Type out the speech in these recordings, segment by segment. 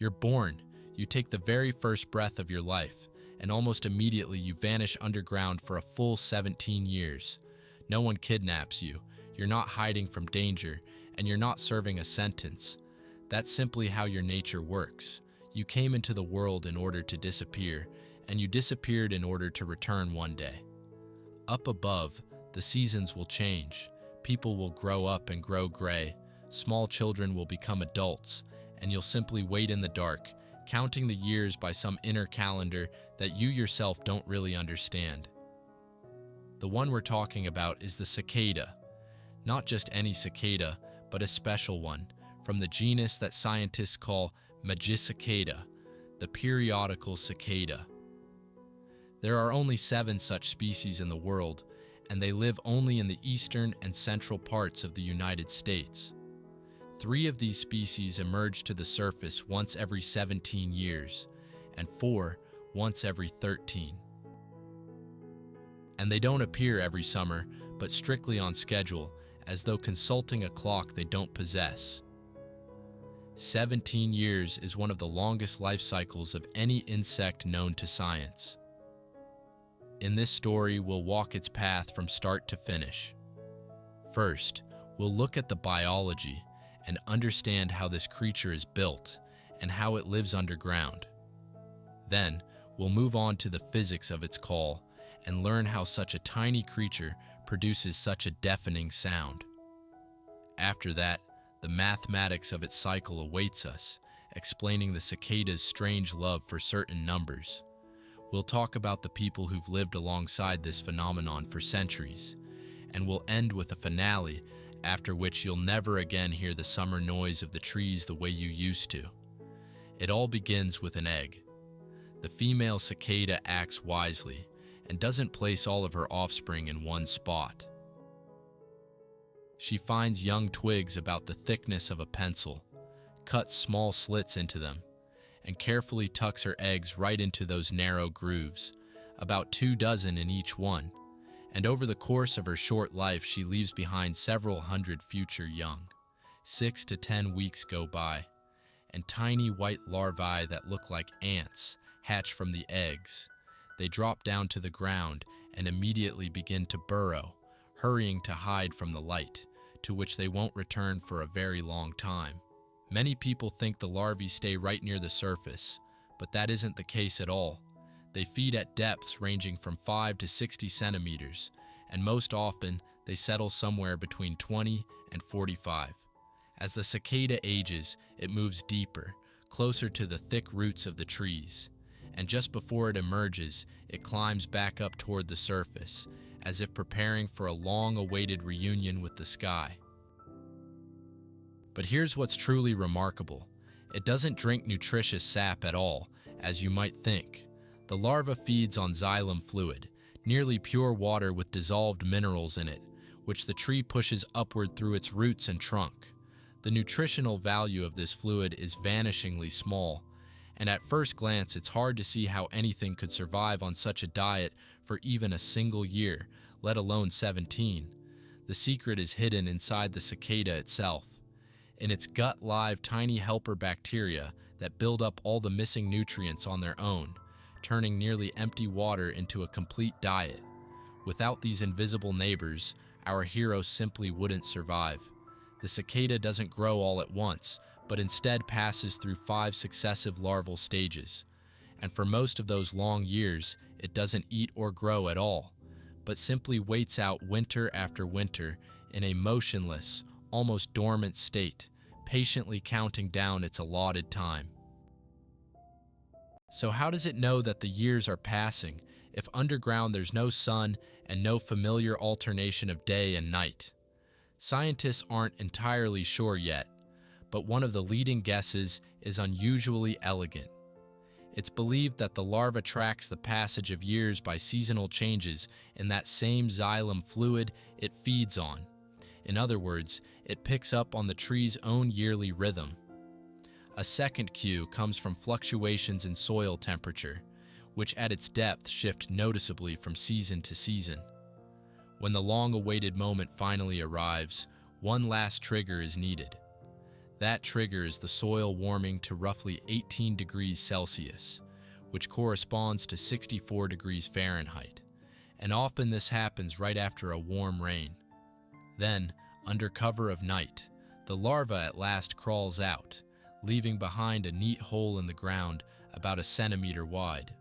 You're born, you take the very first breath of your life, and almost immediately you vanish underground for a full 17 years. No one kidnaps you, you're not hiding from danger, and you're not serving a sentence. That's simply how your nature works. You came into the world in order to disappear, and you disappeared in order to return one day. Up above, the seasons will change. People will grow up and grow gray. Small children will become adults, and you'll simply wait in the dark, counting the years by some inner calendar that you yourself don't really understand. The one we're talking about is the cicada. Not just any cicada, but a special one, from the genus that scientists call Cicada, the periodical cicada. There are only 7 such species in the world, and they live only in the eastern and central parts of the United States. 3 of these species emerge to the surface once every 17 years, and 4 once every 13. And they don't appear every summer, but strictly on schedule, as though consulting a clock they don't possess. 17 years is one of the longest life cycles of any insect known to science. In this story, we'll walk its path from start to finish. First, we'll look at the biology and understand how this creature is built and how it lives underground. Then, we'll move on to the physics of its call and learn how such a tiny creature produces such a deafening sound. After that, the mathematics of its cycle awaits us, explaining the cicada's strange love for certain numbers. We'll talk about the people who've lived alongside this phenomenon for centuries, and we'll end with a finale after which you'll never again hear the summer noise of the trees the way you used to. It all begins with an egg. The female cicada acts wisely and doesn't place all of her offspring in one spot. She finds young twigs about the thickness of a pencil, cuts small slits into them, and carefully tucks her eggs right into those narrow grooves, about 24 in each one, and over the course of her short life she leaves behind several hundred future young. 6 to 10 weeks go by, and tiny white larvae that look like ants hatch from the eggs. They drop down to the ground and immediately begin to burrow, hurrying to hide from the light, to which they won't return for a very long time. Many people think the larvae stay right near the surface, but that isn't the case at all. They feed at depths ranging from 5 to 60 centimeters, and most often they settle somewhere between 20 and 45. As the cicada ages, it moves deeper, closer to the thick roots of the trees, and just before it emerges, it climbs back up toward the surface, as if preparing for a long-awaited reunion with the sky. But here's what's truly remarkable. It doesn't drink nutritious sap at all, as you might think. The larva feeds on xylem fluid, nearly pure water with dissolved minerals in it, which the tree pushes upward through its roots and trunk. The nutritional value of this fluid is vanishingly small, and at first glance it's hard to see how anything could survive on such a diet for even a single year, let alone 17. The secret is hidden inside the cicada itself, in its gut live tiny helper bacteria that build up all the missing nutrients on their own, turning nearly empty water into a complete diet. Without these invisible neighbors, our hero simply wouldn't survive. The cicada doesn't grow all at once, but instead passes through 5 successive larval stages. And for most of those long years, it doesn't eat or grow at all, but simply waits out winter after winter in a motionless, almost dormant state, patiently counting down its allotted time. So how does it know that the years are passing if underground there's no sun and no familiar alternation of day and night? Scientists aren't entirely sure yet, but one of the leading guesses is unusually elegant. It's believed that the larva tracks the passage of years by seasonal changes in that same xylem fluid it feeds on. In other words, it picks up on the tree's own yearly rhythm. A second cue comes from fluctuations in soil temperature, which at its depth shift noticeably from season to season. When the long-awaited moment finally arrives, one last trigger is needed. That trigger is the soil warming to roughly 18 degrees Celsius, which corresponds to 64 degrees Fahrenheit. And often this happens right after a warm rain. Then, under cover of night, the larva at last crawls out, leaving behind a neat hole in the ground about a centimeter wide.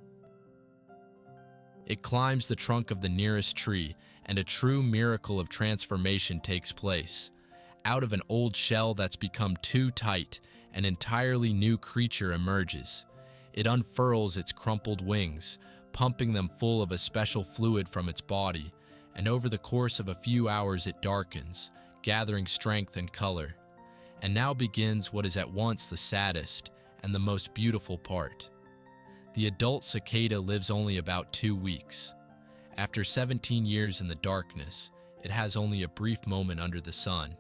It climbs the trunk of the nearest tree, and a true miracle of transformation takes place. Out of an old shell that's become too tight, an entirely new creature emerges. It unfurls its crumpled wings, pumping them full of a special fluid from its body, and over the course of a few hours it darkens, gathering strength and color. And now begins what is at once the saddest and the most beautiful part. The adult cicada lives only about 2 weeks. After 17 years in the darkness, it has only a brief moment under the sun,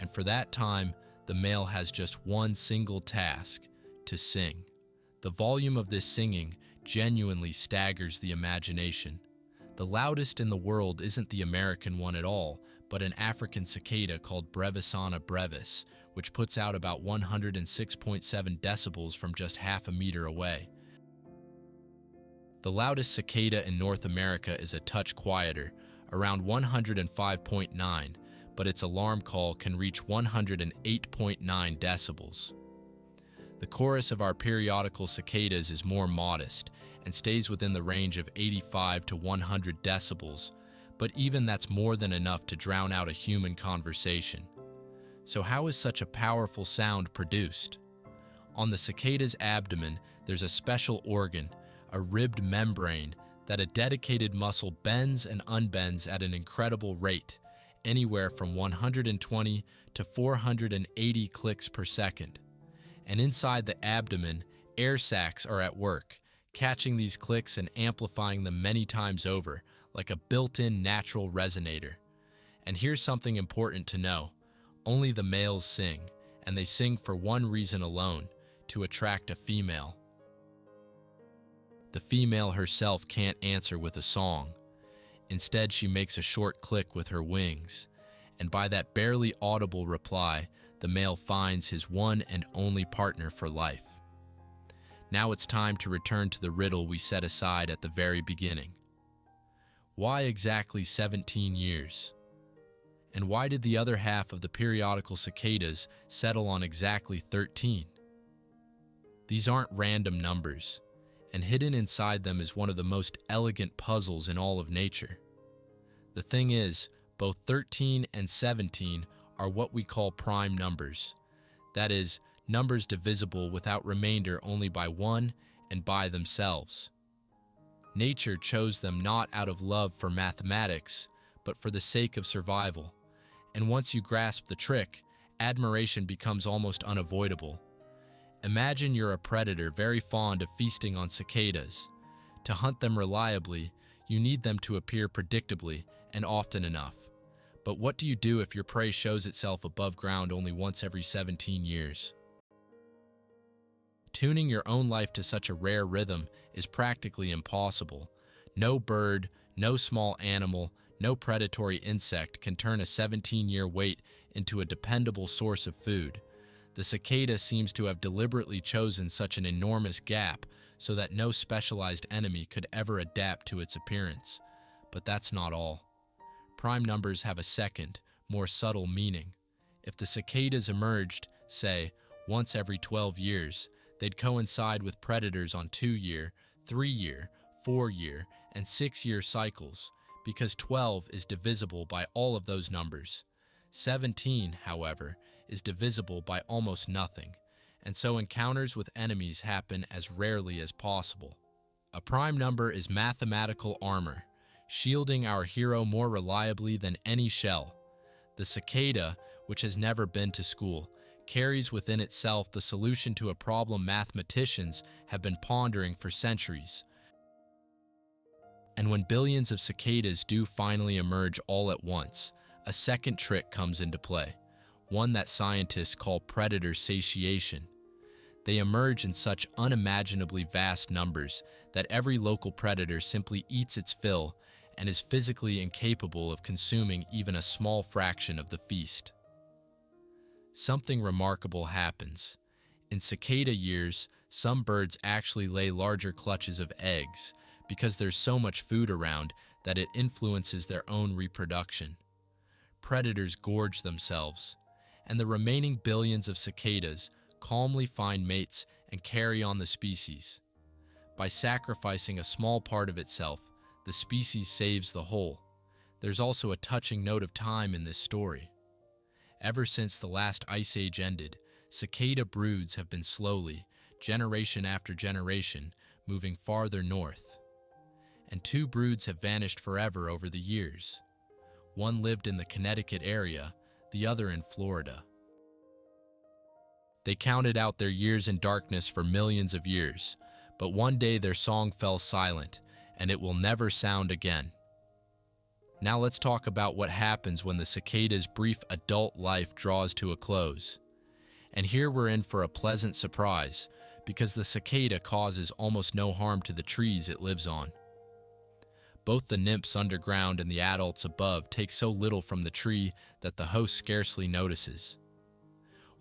and for that time, the male has just one single task: to sing. The volume of this singing genuinely staggers the imagination. The loudest in the world isn't the American one at all, but an African cicada called Brevissana brevis, which puts out about 106.7 decibels from just half a meter away. The loudest cicada in North America is a touch quieter, around 105.9, but its alarm call can reach 108.9 decibels. The chorus of our periodical cicadas is more modest and stays within the range of 85 to 100 decibels, but even that's more than enough to drown out a human conversation. So how is such a powerful sound produced? On the cicada's abdomen, there's a special organ, a ribbed membrane, that a dedicated muscle bends and unbends at an incredible rate, anywhere from 120 to 480 clicks per second. And inside the abdomen, air sacs are at work, catching these clicks and amplifying them many times over, like a built-in natural resonator. And here's something important to know. Only the males sing, and they sing for one reason alone: to attract a female. The female herself can't answer with a song. Instead, she makes a short click with her wings, and by that barely audible reply, the male finds his one and only partner for life. Now it's time to return to the riddle we set aside at the very beginning. Why exactly 17 years? And why did the other half of the periodical cicadas settle on exactly 13? These aren't random numbers, and hidden inside them is one of the most elegant puzzles in all of nature. The thing is, both 13 and 17 are what we call prime numbers. That is, numbers divisible without remainder only by 1 and by themselves. Nature chose them not out of love for mathematics, but for the sake of survival. And once you grasp the trick, admiration becomes almost unavoidable. Imagine you're a predator very fond of feasting on cicadas. To hunt them reliably, you need them to appear predictably and often enough. But what do you do if your prey shows itself above ground only once every 17 years? Tuning your own life to such a rare rhythm is practically impossible. No bird, no small animal, no predatory insect can turn a 17-year wait into a dependable source of food. The cicada seems to have deliberately chosen such an enormous gap so that no specialized enemy could ever adapt to its appearance. But that's not all. Prime numbers have a second, more subtle meaning. If the cicadas emerged, say, once every 12 years, they'd coincide with predators on 2-year, 3-year, 4-year, and 6-year cycles, because 12 is divisible by all of those numbers. 17, however, is divisible by almost nothing, and so encounters with enemies happen as rarely as possible. A prime number is mathematical armor, shielding our hero more reliably than any shell. The cicada, which has never been to school, carries within itself the solution to a problem mathematicians have been pondering for centuries. And when billions of cicadas do finally emerge all at once, a second trick comes into play, one that scientists call predator satiation. They emerge in such unimaginably vast numbers that every local predator simply eats its fill and is physically incapable of consuming even a small fraction of the feast. something remarkable happens. In cicada years, some birds actually lay larger clutches of eggs because there's so much food around that it influences their own reproduction. Predators gorge themselves, and the remaining billions of cicadas calmly find mates and carry on the species. By sacrificing a small part of itself, the species saves the whole. There's also a touching note of time in this story. Ever since the last ice age ended, cicada broods have been slowly, generation after generation, moving farther north. And 2 broods have vanished forever over the years. One lived in the Connecticut area, the other in Florida. They counted out their years in darkness for millions of years, but one day their song fell silent, and it will never sound again. Now let's talk about what happens when the cicada's brief adult life draws to a close. And here we're in for a pleasant surprise, because the cicada causes almost no harm to the trees it lives on. Both the nymphs underground and the adults above take so little from the tree that the host scarcely notices.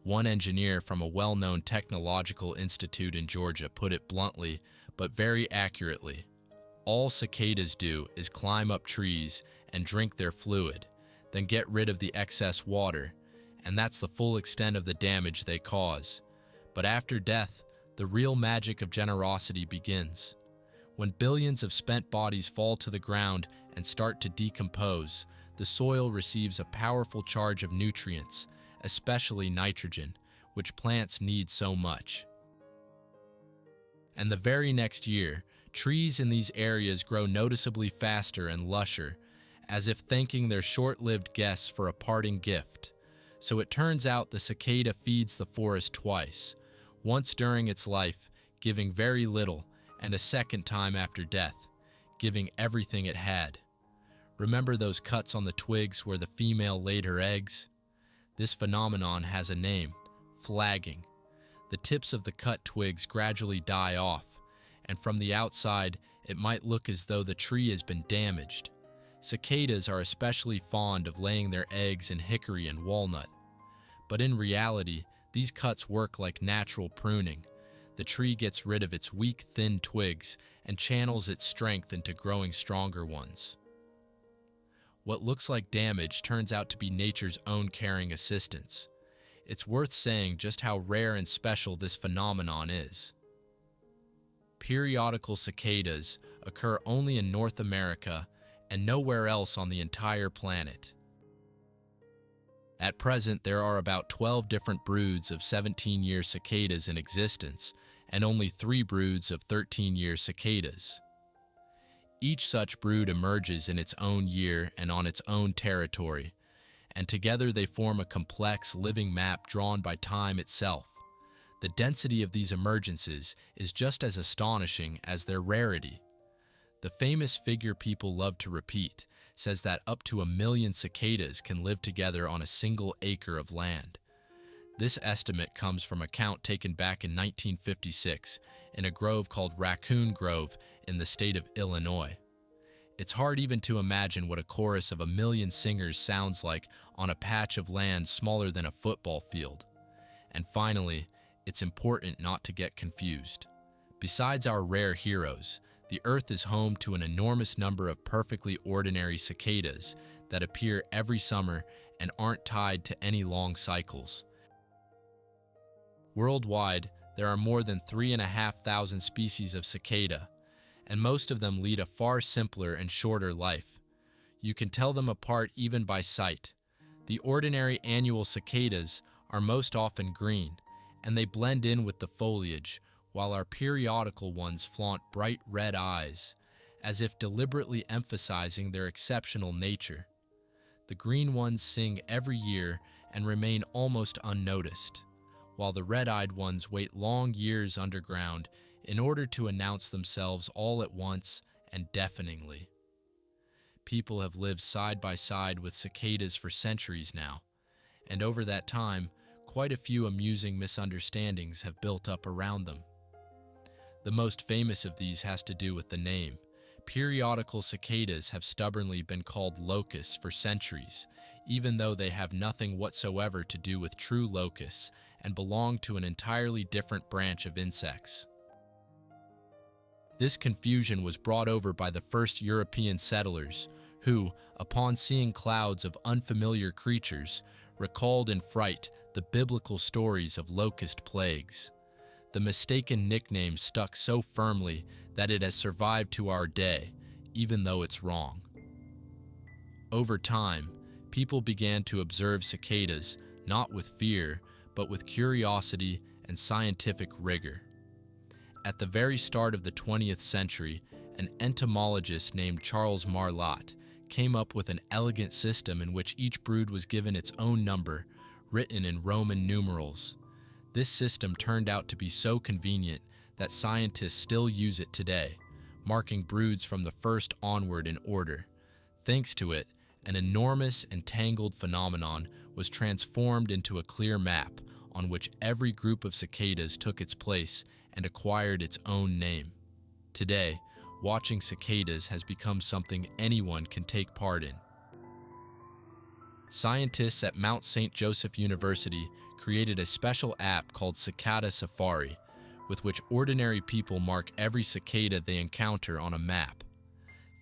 One engineer from a well-known technological institute in Georgia put it bluntly, but very accurately. All cicadas do is climb up trees and drink their fluid, then get rid of the excess water, and that's the full extent of the damage they cause. But after death, the real magic of generosity begins. When billions of spent bodies fall to the ground and start to decompose, the soil receives a powerful charge of nutrients, especially nitrogen, which plants need so much. And the very next year, trees in these areas grow noticeably faster and lusher, as if thanking their short-lived guests for a parting gift. So it turns out the cicada feeds the forest twice, once during its life, giving very little, and a second time after death, giving everything it had. Remember those cuts on the twigs where the female laid her eggs? This phenomenon has a name: flagging. The tips of the cut twigs gradually die off, and from the outside, it might look as though the tree has been damaged. Cicadas are especially fond of laying their eggs in hickory and walnut. But in reality, these cuts work like natural pruning. The tree gets rid of its weak, thin twigs and channels its strength into growing stronger ones. What looks like damage turns out to be nature's own caring assistance. It's worth saying just how rare and special this phenomenon is. Periodical cicadas occur only in North America and nowhere else on the entire planet. At present, there are about 12 different broods of 17-year cicadas in existence, and only 3 broods of 13-year cicadas. Each such brood emerges in its own year and on its own territory, and together they form a complex living map drawn by time itself. The density of these emergences is just as astonishing as their rarity. The famous figure people love to repeat says that up to 1 million cicadas can live together on a single acre of land. This estimate comes from a count taken back in 1956 in a grove called Raccoon Grove in the state of Illinois. It's hard even to imagine what a chorus of 1 million singers sounds like on a patch of land smaller than a football field. And finally, it's important not to get confused. Besides our rare heroes, the Earth is home to an enormous number of perfectly ordinary cicadas that appear every summer and aren't tied to any long cycles. Worldwide, there are more than 3,500 species of cicada, and most of them lead a far simpler and shorter life. You can tell them apart even by sight. The ordinary annual cicadas are most often green, and they blend in with the foliage, while our periodical ones flaunt bright red eyes, as if deliberately emphasizing their exceptional nature. The green ones sing every year and remain almost unnoticed, while the red-eyed ones wait long years underground in order to announce themselves all at once and deafeningly. People have lived side by side with cicadas for centuries now, and over that time, quite a few amusing misunderstandings have built up around them. The most famous of these has to do with the name. Periodical cicadas have stubbornly been called locusts for centuries, even though they have nothing whatsoever to do with true locusts and belong to an entirely different branch of insects. This confusion was brought over by the first European settlers, who, upon seeing clouds of unfamiliar creatures, recalled in fright the biblical stories of locust plagues. The mistaken nickname stuck so firmly that it has survived to our day, even though it's wrong. Over time, people began to observe cicadas not with fear, but with curiosity and scientific rigor. At the very start of the 20th century, an entomologist named Charles Marlatt came up with an elegant system in which each brood was given its own number, written in Roman numerals. This system turned out to be so convenient that scientists still use it today, marking broods from the first onward in order. Thanks to it, an enormous and tangled phenomenon was transformed into a clear map on which every group of cicadas took its place and acquired its own name. Today, watching cicadas has become something anyone can take part in. Scientists at Mount St. Joseph University created a special app called Cicada Safari, with which ordinary people mark every cicada they encounter on a map.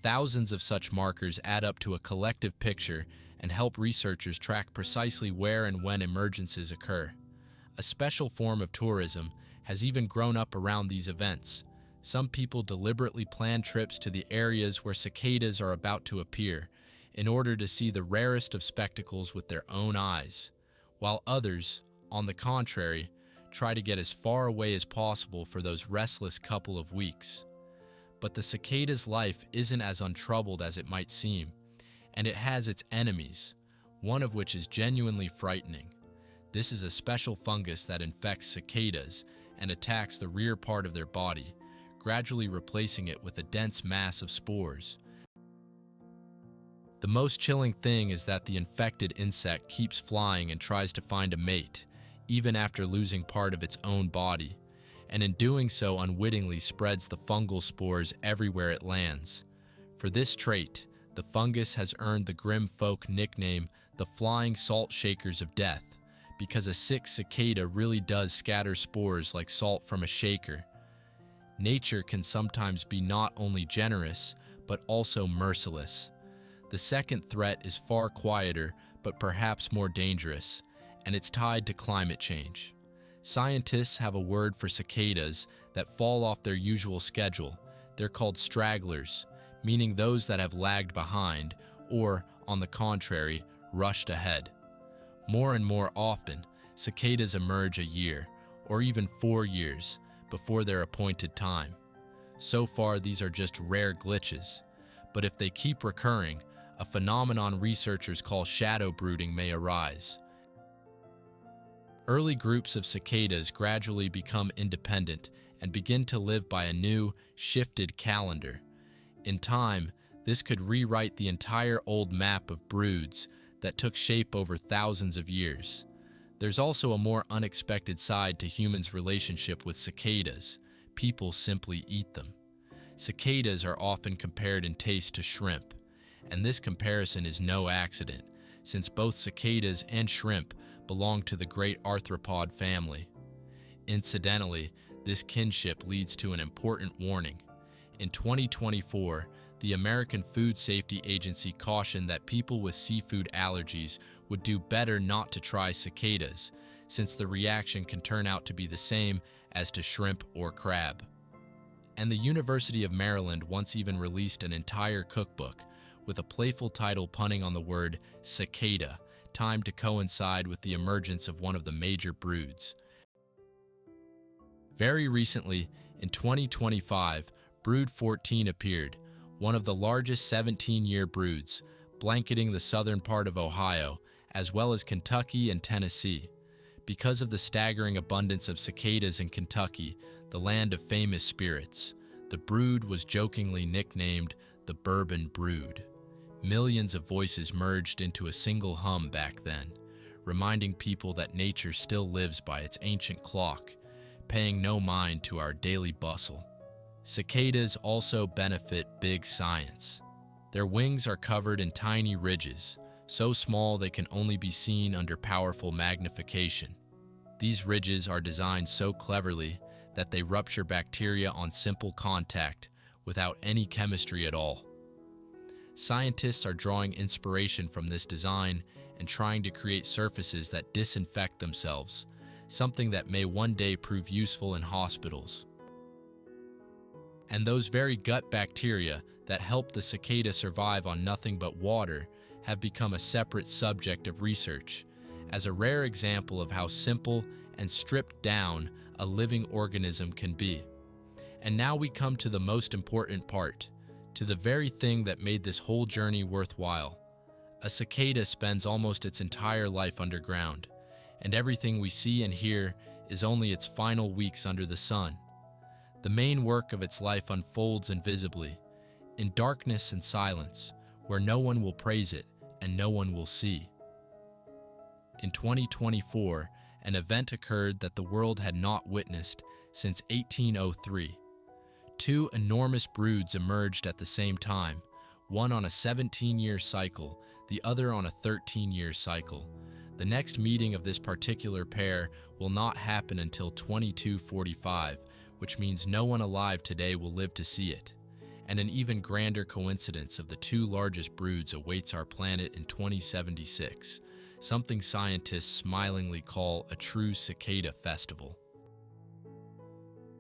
Thousands of such markers add up to a collective picture and help researchers track precisely where and when emergences occur. A special form of tourism has even grown up around these events. Some people deliberately plan trips to the areas where cicadas are about to appear in order to see the rarest of spectacles with their own eyes, while others, on the contrary, try to get as far away as possible for those restless couple of weeks. But the cicada's life isn't as untroubled as it might seem, and it has its enemies, one of which is genuinely frightening. This is a special fungus that infects cicadas and attacks the rear part of their body, gradually replacing it with a dense mass of spores. The most chilling thing is that the infected insect keeps flying and tries to find a mate, even after losing part of its own body, and in doing so unwittingly spreads the fungal spores everywhere it lands. For this trait, the fungus has earned the grim folk nickname the flying salt shakers of death, because a sick cicada really does scatter spores like salt from a shaker. Nature can sometimes be not only generous, but also merciless. The second threat is far quieter, but perhaps more dangerous, and it's tied to climate change. Scientists have a word for cicadas that fall off their usual schedule. They're called stragglers, meaning those that have lagged behind, or, on the contrary, rushed ahead. More and more often, cicadas emerge a year, or even 4 years, before their appointed time. So far, these are just rare glitches, but if they keep recurring, a phenomenon researchers call shadow brooding may arise. Early groups of cicadas gradually become independent and begin to live by a new, shifted calendar. In time, this could rewrite the entire old map of broods that took shape over thousands of years. There's also a more unexpected side to humans' relationship with cicadas. People simply eat them. Cicadas are often compared in taste to shrimp, and this comparison is no accident, since both cicadas and shrimp belong to the great arthropod family. Incidentally, this kinship leads to an important warning. In 2024, the American Food Safety Agency cautioned that people with seafood allergies would do better not to try cicadas, since the reaction can turn out to be the same as to shrimp or crab. And the University of Maryland once even released an entire cookbook with a playful title punning on the word cicada, timed to coincide with the emergence of one of the major broods. Very recently, in 2025, brood 14 appeared, one of the largest 17-year broods, blanketing the southern part of Ohio, as well as Kentucky and Tennessee. Because of the staggering abundance of cicadas in Kentucky, the land of famous spirits, the brood was jokingly nicknamed the Bourbon Brood. Millions of voices merged into a single hum back then, reminding people that nature still lives by its ancient clock, paying no mind to our daily bustle. Cicadas also benefit big science. Their wings are covered in tiny ridges, so small they can only be seen under powerful magnification. These ridges are designed so cleverly that they rupture bacteria on simple contact without any chemistry at all. Scientists are drawing inspiration from this design and trying to create surfaces that disinfect themselves, something that may one day prove useful in hospitals. And those very gut bacteria that help the cicada survive on nothing but water have become a separate subject of research, as a rare example of how simple and stripped down a living organism can be. And now we come to the most important part, to the very thing that made this whole journey worthwhile. A cicada spends almost its entire life underground, and everything we see and hear is only its final weeks under the sun. The main work of its life unfolds invisibly, in darkness and silence, where no one will praise it and no one will see. In 2024, an event occurred that the world had not witnessed since 1803. Two enormous broods emerged at the same time, one on a 17-year cycle, the other on a 13-year cycle. The next meeting of this particular pair will not happen until 2245, which means no one alive today will live to see it. And an even grander coincidence of the two largest broods awaits our planet in 2076, something scientists smilingly call a true cicada festival.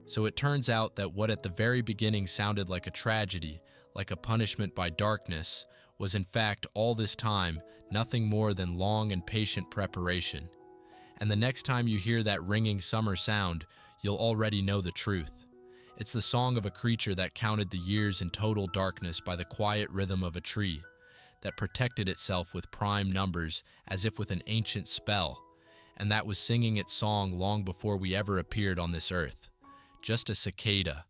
So it turns out that what at the very beginning sounded like a tragedy, like a punishment by darkness, was in fact all this time nothing more than long and patient preparation. And the next time you hear that ringing summer sound, you'll already know the truth. It's the song of a creature that counted the years in total darkness by the quiet rhythm of a tree, that protected itself with prime numbers as if with an ancient spell, and that was singing its song long before we ever appeared on this earth. Just a cicada,